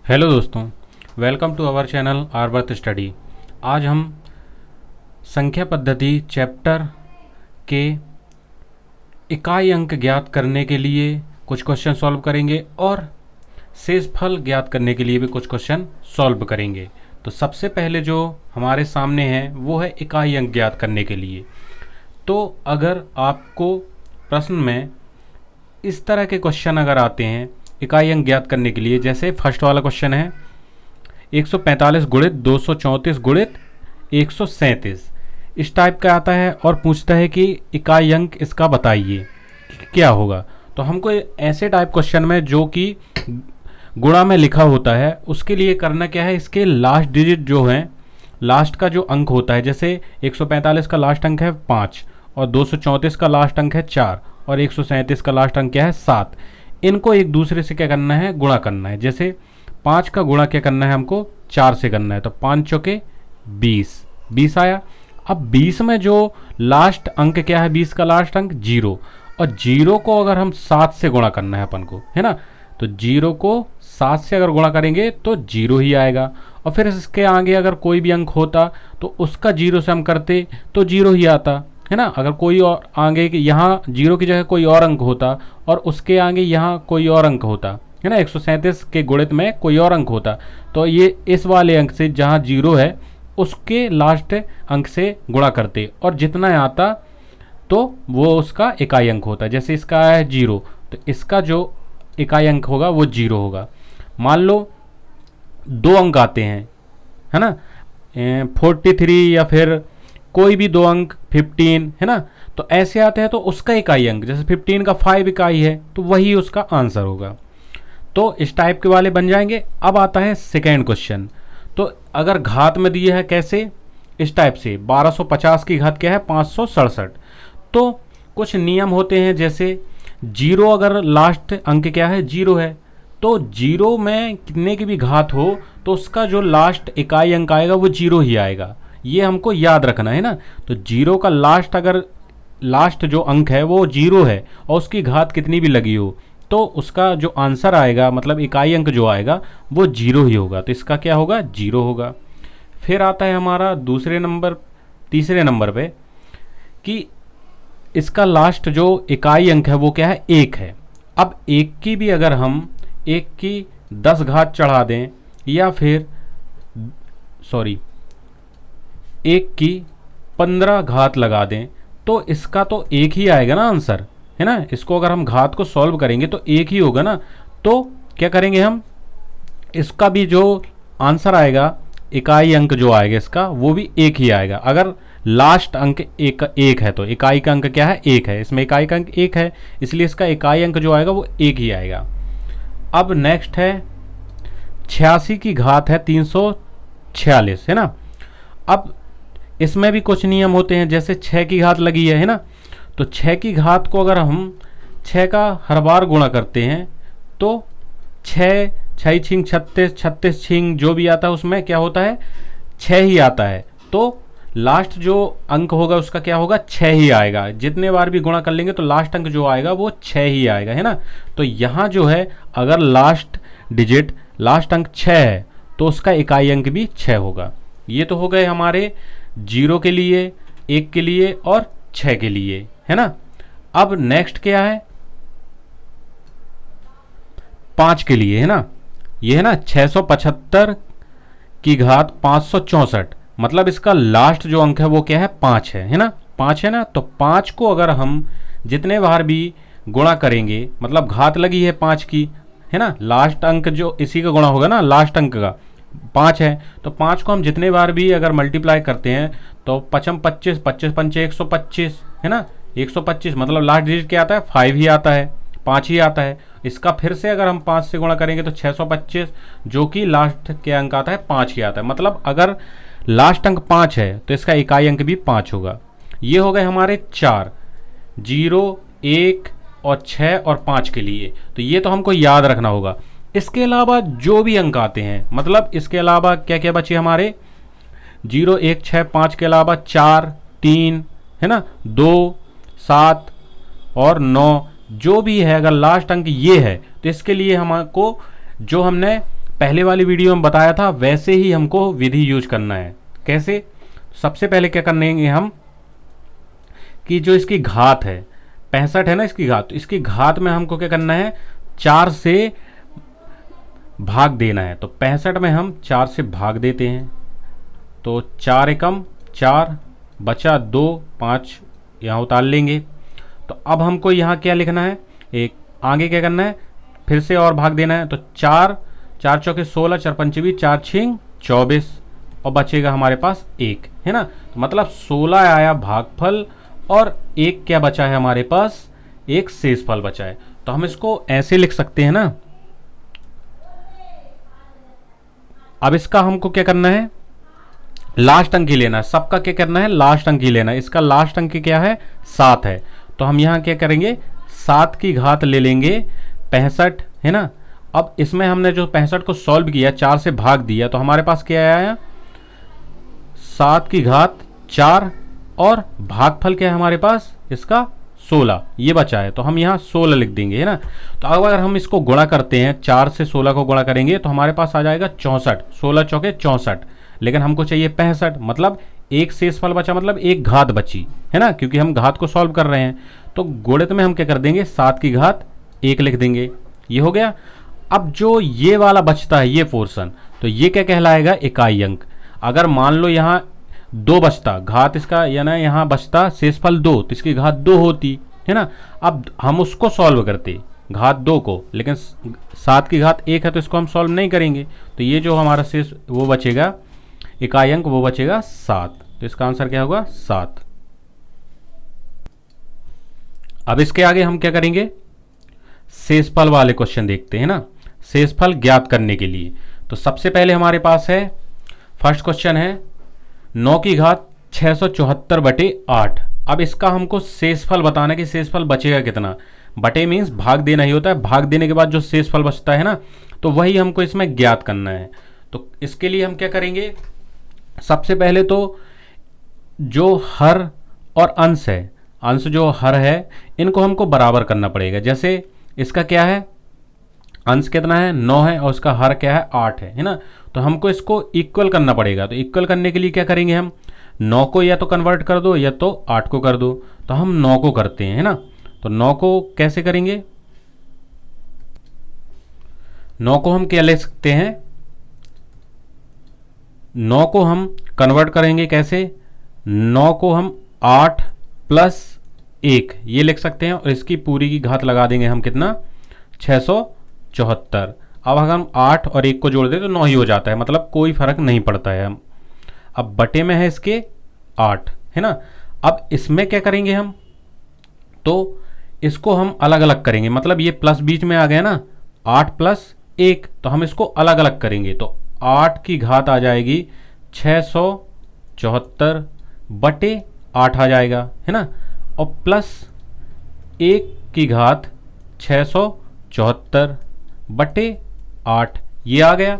Hello दोस्तों, welcome to our channel Arvarth study. आज हम संख्या पद्धति चैप्टर के इकाई अंक ज्ञात करने के लिए कुछ क्वेश्चन सॉल्व करेंगे और शेषफल ज्ञात करने के लिए भी कुछ क्वेश्चन सॉल्व करेंगे। तो सबसे पहले जो हमारे सामने है वो है इकाई अंक ज्ञात करने के लिए। तो अगर आपको प्रश्न में इस तरह के क्वेश्चन अगर आते हैं इकाई अंक ज्ञात करने के लिए, जैसे फर्स्ट वाला क्वेश्चन है 145 गुणित 234 गुणित 137, इस टाइप का आता है और पूछता है कि इकाई अंक इसका बताइए क्या होगा। तो हमको ऐसे टाइप क्वेश्चन में जो कि गुणा में लिखा होता है उसके लिए करना क्या है, इसके लास्ट डिजिट जो है, लास्ट का जो अंक होता है, जैसे 145 का लास्ट अंक है 5 और 234 का लास्ट अंक है 4 और 137 का लास्ट अंक क्या है 7, इनको एक दूसरे से क्या करना है, गुणा करना है। जैसे 5 का गुणा क्या करना है, हमको 4 से करना है, तो 5 चौके 20 आया। अब 20 में जो लास्ट अंक क्या है, 20 का लास्ट अंक 0, और 0 को अगर हम 7 से गुणा करना है अपन को, है ना, तो 0 को 7 से अगर गुणा करेंगे तो 0 ही आएगा। और फिर इसके आगे अगर कोई भी अंक होता तो उसका 0 से हम करते तो 0 ही आता, है ना। अगर कोई और आगे यहाँ 0 की जगह कोई और अंक होता और उसके आगे यहाँ कोई और अंक होता, है ना, 137 के गुणित में कोई और अंक होता, तो ये इस वाले अंक से जहाँ 0 है उसके लास्ट अंक से गुणा करते और जितना आता तो वो उसका इकाई अंक होता। जैसे इसका आया है 0, तो इसका जो इकाई अंक होगा वो 0 होगा। मान लो 2 अंक आते हैं, है ना, 43 या फिर कोई भी 2 अंक 15, है ना, तो ऐसे आते हैं तो उसका इकाई अंक, जैसे 15 का 5 इकाई है तो वही उसका आंसर होगा। तो इस टाइप के वाले बन जाएंगे। अब आता है सेकेंड क्वेश्चन। तो अगर घात में दिए है कैसे, इस टाइप से 1250 की घात क्या है 567। तो कुछ नियम होते हैं, जैसे 0 अगर लास्ट अंक क्या है 0 है, तो 0 में कितने की भी घात हो तो उसका जो लास्ट इकाई अंक आएगा वो 0 ही आएगा, ये हमको याद रखना है ना। तो 0 का लास्ट अगर लास्ट जो अंक है वो 0 है और उसकी घात कितनी भी लगी हो तो उसका जो आंसर आएगा, मतलब इकाई अंक जो आएगा वो 0 ही होगा। तो इसका क्या होगा, 0 होगा। फिर आता है हमारा तीसरे नंबर पे कि इसका लास्ट जो इकाई अंक है वो क्या है 1 है। अब 1 की भी अगर हम 1 की 10 घात चढ़ा दें या फिर 1 की 15 घात लगा दें तो इसका तो 1 ही आएगा ना आंसर, है ना। इसको अगर हम घात को सॉल्व करेंगे तो 1 ही होगा ना। तो क्या करेंगे हम, इसका भी जो आंसर आएगा, इकाई अंक जो आएगा इसका वो भी 1 ही आएगा। अगर लास्ट अंक एक है तो इकाई का अंक क्या है 1 है, इसमें इकाई का अंक 1 है, इसलिए इसका इकाई अंक जो आएगा वो 1 ही आएगा। अब नेक्स्ट है 86 की घात है 346, है ना। अब इसमें भी कुछ नियम होते हैं, जैसे 6 की घात लगी है ना, तो 6 की घात को अगर हम 6 का हर बार गुणा करते हैं तो 6 6 छिंग 36, 36 छिंग जो भी आता है उसमें क्या होता है 6 ही आता है। तो लास्ट जो अंक होगा उसका क्या होगा 6 ही आएगा। जितने बार भी गुणा कर लेंगे तो लास्ट अंक जो आएगा वो 6 ही आएगा, है ना। तो यहाँ जो है अगर लास्ट डिजिट लास्ट अंक 6 है तो उसका इकाई अंक भी 6 होगा। ये तो हो गए हमारे 0 के लिए, 1 के लिए और 6 के लिए, है ना। अब नेक्स्ट क्या है 5 के लिए, है ना। ये है ना 675 की घात 564, मतलब इसका लास्ट जो अंक है वो क्या है 5 है ना, 5 है ना। तो 5 को अगर हम जितने बार भी गुणा करेंगे, मतलब घात लगी है 5 की, है ना, लास्ट अंक जो इसी का गुणा होगा ना, लास्ट अंक का 5 है, तो 5 को हम जितने बार भी अगर मल्टीप्लाई करते हैं तो 5 25, 25 पंचे 125, है ना, 125, मतलब लास्ट डिजिट क्या आता है 5 ही आता है, 5 ही आता है। इसका फिर से अगर हम 5 से गुणा करेंगे तो 625, जो कि लास्ट के अंक आता है 5 ही आता है, मतलब अगर लास्ट अंक 5 है तो इसका इकाई अंक भी 5 होगा। ये हो गए हमारे 4, 0, 1 और 6 और 5 के लिए। तो ये तो हमको याद रखना होगा। इसके अलावा जो भी अंक आते हैं, मतलब इसके अलावा क्या क्या बचे हमारे 0, 1, 6, 5 के अलावा 4, 3, है ना, 2, 7 और 9, जो भी है अगर लास्ट अंक ये है तो इसके लिए हमको जो हमने पहले वाली वीडियो में बताया था वैसे ही हमको विधि यूज करना है। कैसे? सबसे पहले क्या करेंगे हम कि जो इसकी घात है 65 है ना, इसकी घात, इसकी घात में हमको क्या करना है 4 से भाग देना है। तो 65 में हम 4 से भाग देते हैं, तो 4 एकम 4 बचा 2, 5 यहाँ उतार लेंगे। तो अब हमको यहाँ क्या लिखना है, एक आगे क्या करना है, फिर से और भाग देना है। तो 4 4 चौके 16, 4 पंचे 20, 4 6 24 और बचेगा हमारे पास 1, है ना। तो मतलब 16 आया भागफल और 1 क्या बचा है हमारे पास, एक शेषफल बचा है। तो हम इसको ऐसे लिख सकते हैं ना। अब इसका हमको क्या करना है, लास्ट अंक ही लेना है। सबका क्या करना है, लास्ट अंक ही लेना है। इसका लास्ट अंक क्या है, 7 है। तो हम यहाँ क्या करेंगे, 7 की घात ले लेंगे 65, है ना। अब इसमें हमने जो 65 को सॉल्व किया, 4 से भाग दिया, तो हमारे पास क्या आया, 7 की घात 4 और भागफल क्या है हमारे पास इसका 16, ये बचा है। तो हम यहाँ 16 लिख देंगे, है ना। तो अब अगर हम इसको गुणा करते हैं, 4 से 16 को गुणा करेंगे तो हमारे पास आ जाएगा 64, 16 चौके 64। लेकिन हमको चाहिए 65, मतलब एक शेषफल बचा, मतलब एक घात बची, है ना, क्योंकि हम घात को सॉल्व कर रहे हैं। तो गुणित में हम क्या कर देंगे, 7 की घात 1 लिख देंगे, ये हो गया। अब जो ये वाला बचता है, ये पोर्शन, तो ये क्या कहलाएगा, इकाई अंक। अगर मान लो यहाँ 2 बचता, घात इसका या ना यहाँ बचता शेषफल 2, तो इसकी घात 2 होती, है ना। अब हम उसको सॉल्व करते घात 2 को, लेकिन 7 की घात 1 है तो इसको हम सॉल्व नहीं करेंगे। तो ये जो हमारा शेष वो बचेगा, इकाई अंक, वो बचेगा 7। तो इसका आंसर क्या होगा, 7। अब इसके आगे हम क्या करेंगे, शेषफल वाले क्वेश्चन देखते हैं ना। शेषफल ज्ञात करने के लिए तो सबसे पहले हमारे पास है, फर्स्ट क्वेश्चन है 9 की घात 674 बटे 8। अब इसका हमको शेषफल बताना कि शेषफल बचेगा कितना। बटे मीन्स भाग देना ही होता है, भाग देने के बाद जो शेषफल बचता है ना, तो वही हमको इसमें ज्ञात करना है। तो इसके लिए हम क्या करेंगे, सबसे पहले तो जो हर और अंश है, अंश जो हर है, इनको हमको बराबर करना पड़ेगा। जैसे इसका क्या है, अंश कितना है 9 है और उसका हर क्या है 8 है ना। तो हमको इसको इक्वल करना पड़ेगा। तो इक्वल करने के लिए क्या करेंगे, हम 9 को या तो कन्वर्ट कर दो या तो 8 को कर दो। तो हम 9 को करते हैं, है ना। तो 9 को कैसे करेंगे, 9 को हम क्या ले सकते हैं, 9 को हम कन्वर्ट करेंगे कैसे, 9 को हम 8 प्लस 1 ये लिख सकते हैं और इसकी पूरी की घात लगा देंगे हम कितना, 674। अब अगर हम 8 और 1 को जोड़ दें तो 9 ही हो जाता है, मतलब कोई फर्क नहीं पड़ता है। हम अब बटे में है इसके 8, है ना। अब इसमें क्या करेंगे हम, तो इसको हम अलग अलग करेंगे, मतलब ये प्लस बीच में आ गया ना, 8 प्लस 1, तो हम इसको अलग अलग करेंगे। तो 8 की घात आ जाएगी 674 बटे 8 आ जाएगा, है ना। और प्लस 1 की घात 674 बटे 8, ये आ गया।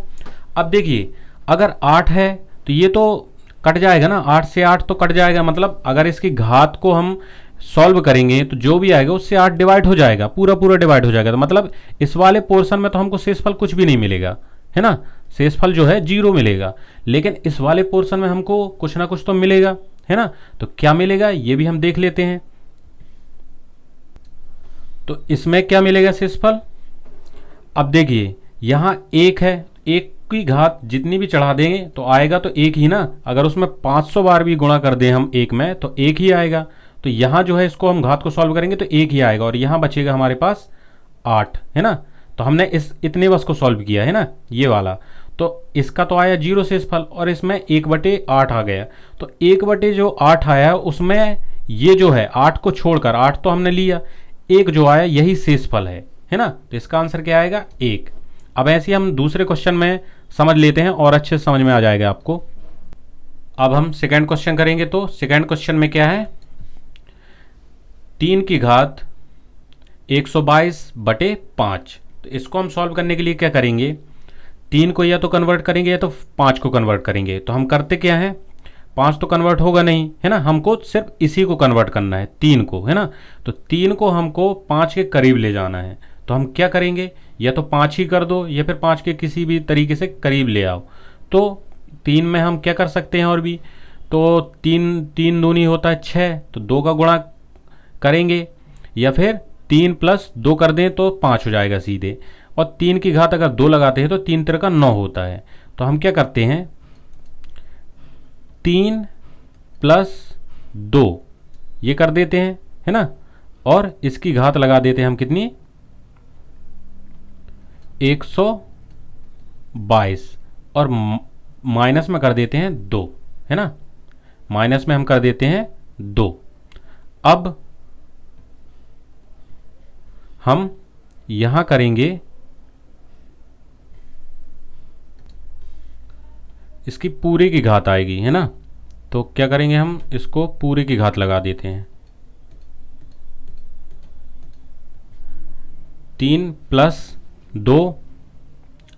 अब देखिए अगर 8 है तो ये तो कट जाएगा ना, 8 से 8 तो कट जाएगा, मतलब अगर इसकी घात को हम सॉल्व करेंगे तो जो भी आएगा उससे 8 डिवाइड हो जाएगा, पूरा पूरा डिवाइड हो जाएगा। तो मतलब इस वाले पोर्शन में तो हमको शेषफल कुछ भी नहीं मिलेगा, है ना, शेषफल जो है 0 मिलेगा। लेकिन इस वाले पोर्शन में हमको कुछ ना कुछ तो मिलेगा, है ना। तो क्या मिलेगा ये भी हम देख लेते हैं। तो इसमें क्या मिलेगा शेषफल, अब देखिए यहाँ 1 है, 1 की घात जितनी भी चढ़ा देंगे तो आएगा तो 1 ही ना। अगर उसमें 500 बार भी गुणा कर दें हम 1 में तो 1 ही आएगा। तो यहाँ जो है इसको हम घात को सॉल्व करेंगे तो 1 ही आएगा और यहाँ बचेगा हमारे पास 8, है ना। तो हमने इस इतने बस को सॉल्व किया है ना, ये वाला। तो इसका तो आया 0 शेषफल और इसमें 1/8 आ गया। तो 1/8 आया उसमें ये जो है 8 को छोड़कर, 8 तो हमने लिया, 1 जो आया यही शेषफल है ना। तो इसका आंसर क्या आएगा, 1। अब ऐसे हम दूसरे क्वेश्चन में समझ लेते हैं और अच्छे से समझ में आ जाएगा आपको। अब हम सेकंड क्वेश्चन करेंगे। तो सेकंड क्वेश्चन में क्या है, 3 की घात 122 बटे 5। तो इसको हम सॉल्व करने के लिए क्या करेंगे, 3 को या तो कन्वर्ट करेंगे या तो 5 को कन्वर्ट करेंगे। तो हम करते क्या है, 5 तो कन्वर्ट होगा नहीं, है ना, हमको सिर्फ इसी को कन्वर्ट करना है, 3 को, है ना। तो 3 को हमको 5 के करीब ले जाना है। तो हम क्या करेंगे, या तो 5 ही कर दो या फिर 5 के किसी भी तरीके से करीब ले आओ। तो 3 में हम क्या कर सकते हैं और भी, तो 3 दूनी होता है 6, तो 2 का गुणा करेंगे, या फिर 3 + 2 कर दें तो 5 हो जाएगा सीधे। और 3 की घात अगर 2 लगाते हैं तो 3 3 का 9 होता है। तो हम क्या करते हैं, 3 + 2 ये कर देते हैं, है ना, और इसकी घात लगा देते हैं हम कितनी, 122, और माइनस में कर देते हैं 2, है ना, माइनस में हम कर देते हैं 2। अब हम यहां करेंगे, इसकी पूरे की घात आएगी, है ना, तो क्या करेंगे हम इसको पूरे की घात लगा देते हैं, 3 + 2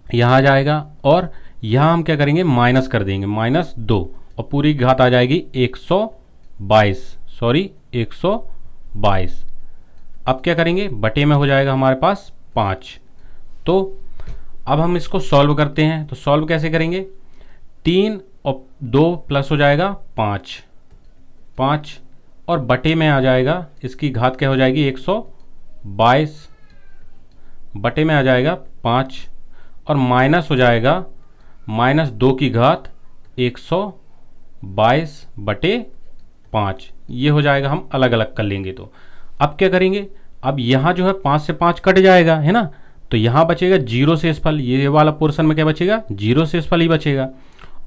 यहाँ आ जाएगा, और यहाँ हम क्या करेंगे माइनस कर देंगे, -2, और पूरी की घात आ जाएगी 122। अब क्या करेंगे, बटे में हो जाएगा हमारे पास 5। तो अब हम इसको सॉल्व करते हैं। तो सॉल्व कैसे करेंगे, 3 और 2 प्लस हो जाएगा 5, और बटे में आ जाएगा, इसकी घात क्या हो जाएगी 122, बटे में आ जाएगा 5, और माइनस हो जाएगा -2 की घात 122/5। ये हो जाएगा, हम अलग अलग कर लेंगे। तो अब क्या करेंगे, अब यहाँ जो है 5 से 5 कट जाएगा, है ना, तो यहाँ बचेगा 0 शेषफल, ये वाला पोर्शन में क्या बचेगा, 0 शेषफल ही बचेगा।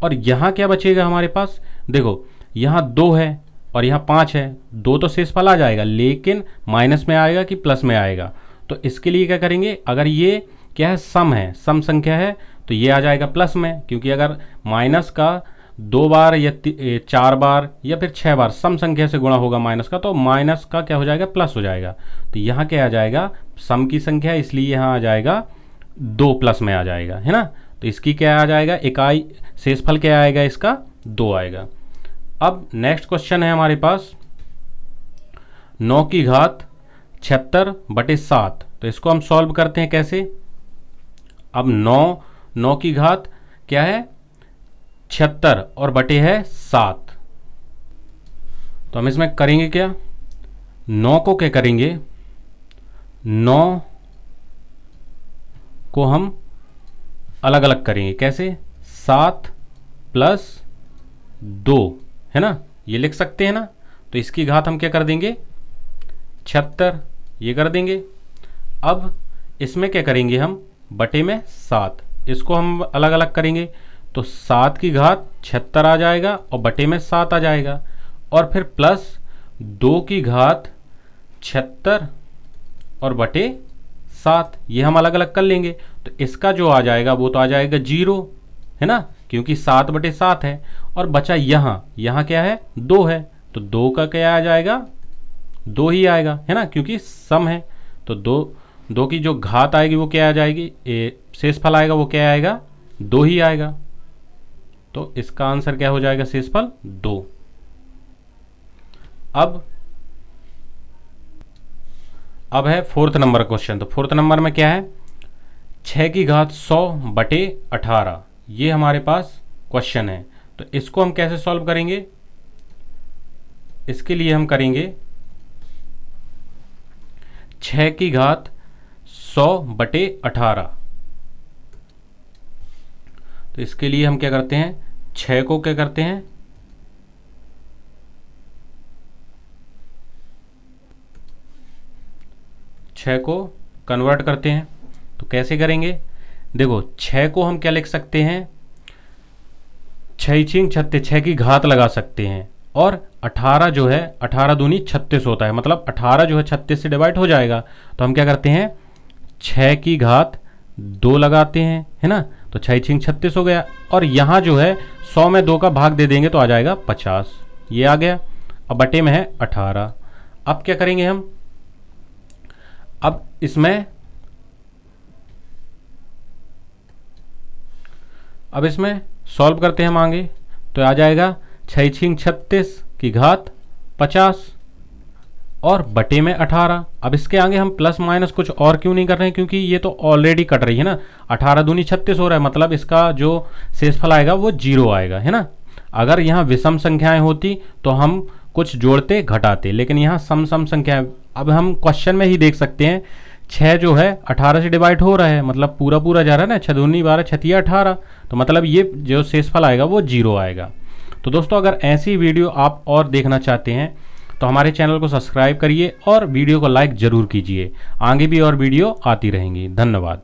और यहाँ क्या बचेगा हमारे पास, देखो यहाँ 2 है और यहाँ 5 है, 2 तो शेषफल आ जाएगा, लेकिन माइनस में आएगा कि प्लस में आएगा। तो इसके लिए क्या करेंगे, अगर ये क्या है, सम है, सम संख्या है, तो ये आ जाएगा प्लस में, क्योंकि अगर माइनस का 2 बार या 4 बार या फिर 6 बार सम संख्या से गुणा होगा माइनस का, तो माइनस का क्या हो जाएगा, प्लस हो जाएगा। तो यहाँ क्या आ जाएगा, सम की संख्या, इसलिए यहाँ आ जाएगा 2 प्लस में आ जाएगा, है ना। तो इसकी क्या आ जाएगा, इकाई शेषफल क्या आएगा, इसका 2 आएगा। अब नेक्स्ट क्वेश्चन है हमारे पास 9 की घात 76/7। तो इसको हम सॉल्व करते हैं कैसे। अब 9 की घात क्या है 76 और बटे है 7। तो हम इसमें करेंगे क्या, 9 को क्या करेंगे, 9 को हम अलग अलग करेंगे, कैसे, 7 + 2, है ना, ये लिख सकते हैं ना। तो इसकी घात हम क्या कर देंगे 76, ये कर देंगे। अब इसमें क्या करेंगे हम, बटे में 7, इसको हम अलग अलग करेंगे, तो 7 की घात 76 आ जाएगा और बटे में 7 आ जाएगा, और फिर प्लस 2 की घात 76 और बटे 7, ये हम अलग अलग कर लेंगे। तो इसका जो आ जाएगा वो तो आ जाएगा 0, है ना, क्योंकि 7/7 है। और बचा यहाँ क्या है, 2 है, तो 2 का क्या आ जाएगा, 2 ही आएगा, है ना, क्योंकि सम है। तो 2 की जो घात आएगी वो क्या आ जाएगी, शेषफल आएगा वो क्या आएगा, 2 ही आएगा। तो इसका आंसर क्या हो जाएगा, शेषफल 2। अब है 4th नंबर क्वेश्चन। तो 4th नंबर में क्या है, 6 की घात 100/18, ये हमारे पास क्वेश्चन है। तो इसको हम कैसे सॉल्व करेंगे, इसके लिए हम करेंगे 6 की घात 100/18। तो इसके लिए हम क्या करते हैं, 6 को क्या करते हैं, 6 को कन्वर्ट करते हैं। तो कैसे करेंगे, देखो 6 को हम क्या लिख सकते हैं, 6 36, 6 की घात लगा सकते हैं, और 18 जो है 18 दूनी 36 होता है, मतलब 18 जो है 36 से डिवाइड हो जाएगा। तो हम क्या करते हैं, 6 की घात 2 लगाते हैं, है ना, तो 6 36 हो गया, और यहाँ जो है 100 में 2 का भाग दे देंगे तो आ जाएगा 50, ये आ गया। अब बटे में है 18। अब क्या करेंगे हम, अब इसमें सॉल्व करते हैं हम आगे। तो आ जाएगा 6 36 की घात 50, और बटे में 18। अब इसके आगे हम प्लस माइनस कुछ और क्यों नहीं कर रहे हैं, क्योंकि ये तो ऑलरेडी कट रही है ना, 18 दूनी 36 हो रहा है, मतलब इसका जो शेषफल आएगा वो 0 आएगा, है ना। अगर यहाँ विषम संख्याएं होती तो हम कुछ जोड़ते घटाते, लेकिन यहाँ सम सम संख्याएं, अब हम क्वेश्चन में ही देख सकते हैं 6 जो है 18 से डिवाइड हो रहा है, मतलब पूरा पूरा जा रहा है ना, 6 दूनी 12 छतिया 18, तो मतलब ये जो शेषफल आएगा वो 0 आएगा। तो दोस्तों अगर ऐसी वीडियो आप और देखना चाहते हैं तो हमारे चैनल को सब्सक्राइब करिए और वीडियो को लाइक ज़रूर कीजिए। आगे भी और वीडियो आती रहेंगी। धन्यवाद।